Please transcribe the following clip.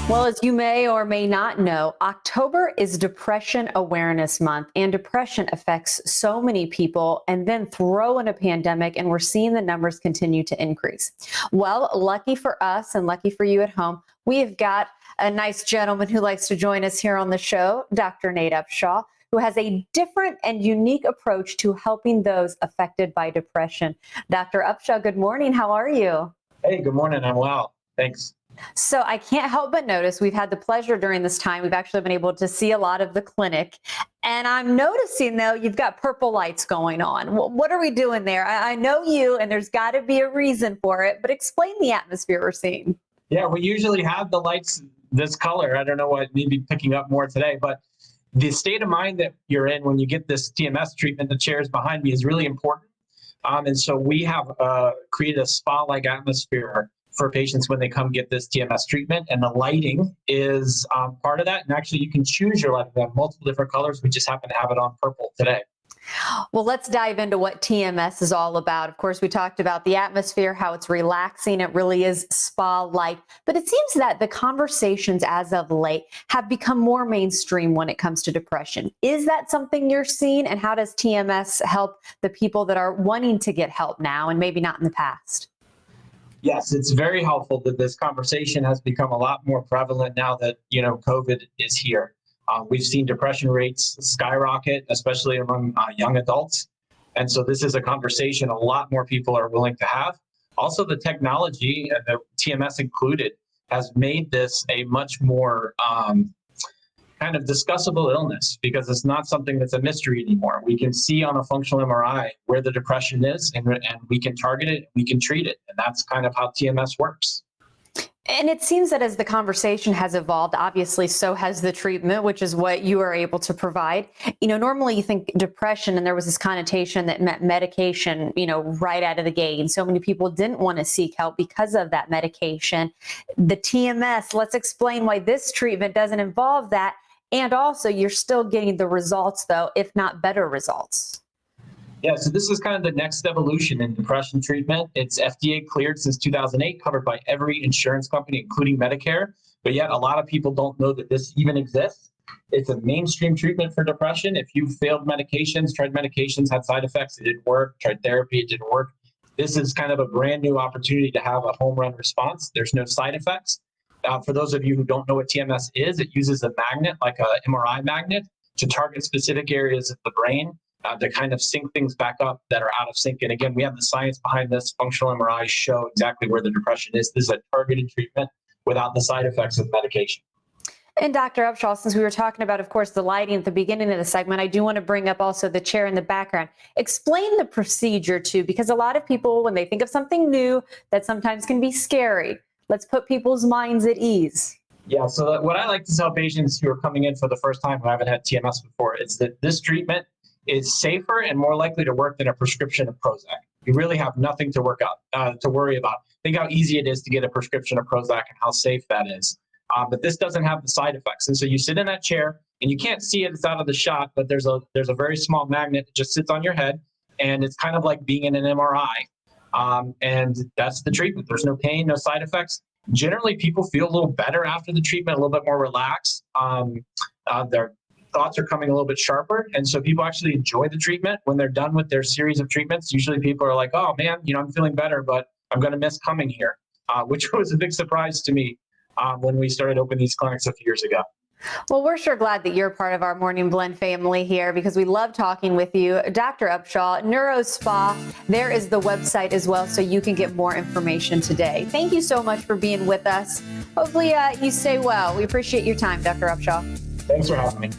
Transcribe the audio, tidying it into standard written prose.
Well, as you may or may not know, October is Depression Awareness Month, and depression affects so many people, and then throw in a pandemic, and we're seeing the numbers continue to increase. Well, lucky for us and lucky for you at home, we have got a nice gentleman who likes to join us here on the show, Dr. Nate Upshaw, who has a different and unique approach to helping those affected by depression. Dr. Upshaw, good morning. How are you? Hey, good morning. I'm well. Thanks. So I can't help but notice we've had the pleasure during this time. We've actually been able to see a lot of the clinic. And I'm noticing, though, you've got purple lights going on. What are we doing there? I know you, and there's got to be a reason for it, but explain the atmosphere we're seeing. Yeah, we usually have the lights this color. I don't know what maybe picking up more today, but the state of mind that you're in when you get this TMS treatment, the chairs behind me, is really important. And so we have created a spa-like atmosphere for patients when they come get this TMS treatment, and the lighting is part of that. And actually, you can choose your lighting. We have multiple different colors. We just happen to have it on purple today. Well, let's dive into what TMS is all about. Of course, we talked about the atmosphere, how it's relaxing. It really is spa-like. But it seems that the conversations as of late have become more mainstream when it comes to depression. Is that something you're seeing? And how does TMS help the people that are wanting to get help now and maybe not in the past? Yes, it's very helpful that this conversation has become a lot more prevalent now that, COVID is here. We've seen depression rates skyrocket, especially among young adults. And so this is a conversation a lot more people are willing to have. Also, the technology, the TMS included, has made this a much more kind of discussable illness, because it's not something that's a mystery anymore. We can see on a functional MRI where the depression is, and we can target it, we can treat it. And that's kind of how TMS works. And it seems that as the conversation has evolved, obviously, so has the treatment, which is what you are able to provide. Normally you think depression, and there was this connotation that meant medication, right out of the gate. And so many people didn't want to seek help because of that medication. The TMS, let's explain why this treatment doesn't involve that. And also, you're still getting the results, though, if not better results. Yeah, so this is kind of the next evolution in depression treatment. It's FDA cleared since 2008, covered by every insurance company, including Medicare. But yet a lot of people don't know that this even exists. It's a mainstream treatment for depression. If you failed medications, tried medications, had side effects, it didn't work, tried therapy, it didn't work. This is kind of a brand new opportunity to have a home run response. There's no side effects. For those of you who don't know what TMS is, it uses a magnet, like an MRI magnet, to target specific areas of the brain to kind of sync things back up that are out of sync. And again, we have the science behind this. Functional MRIs show exactly where the depression is. This is a targeted treatment without the side effects of medication. And Dr. Upshaw, since we were talking about, of course, the lighting at the beginning of the segment, I do want to bring up also the chair in the background. Explain the procedure too, because a lot of people, when they think of something new, that sometimes can be scary. Let's put people's minds at ease. Yeah, so what I like to tell patients who are coming in for the first time who haven't had TMS before is that this treatment is safer and more likely to work than a prescription of Prozac. You really have nothing to worry about. Think how easy it is to get a prescription of Prozac and how safe that is. But this doesn't have the side effects. And so you sit in that chair, and you can't see it, it's out of the shot, but there's a very small magnet that just sits on your head, and it's kind of like being in an MRI. And that's the treatment. There's no pain, no side effects. Generally, people feel a little better after the treatment, a little bit more relaxed. Their thoughts are coming a little bit sharper. And so people actually enjoy the treatment when they're done with their series of treatments. Usually people are like, oh man, I'm feeling better, but I'm going to miss coming here, which was a big surprise to me when we started opening these clinics a few years ago. Well, we're sure glad that you're part of our Morning Blend family here, because we love talking with you. Dr. Upshaw, NeuroSpa, there is the website as well, so you can get more information today. Thank you so much for being with us. Hopefully you stay well. We appreciate your time, Dr. Upshaw. Thanks for having me.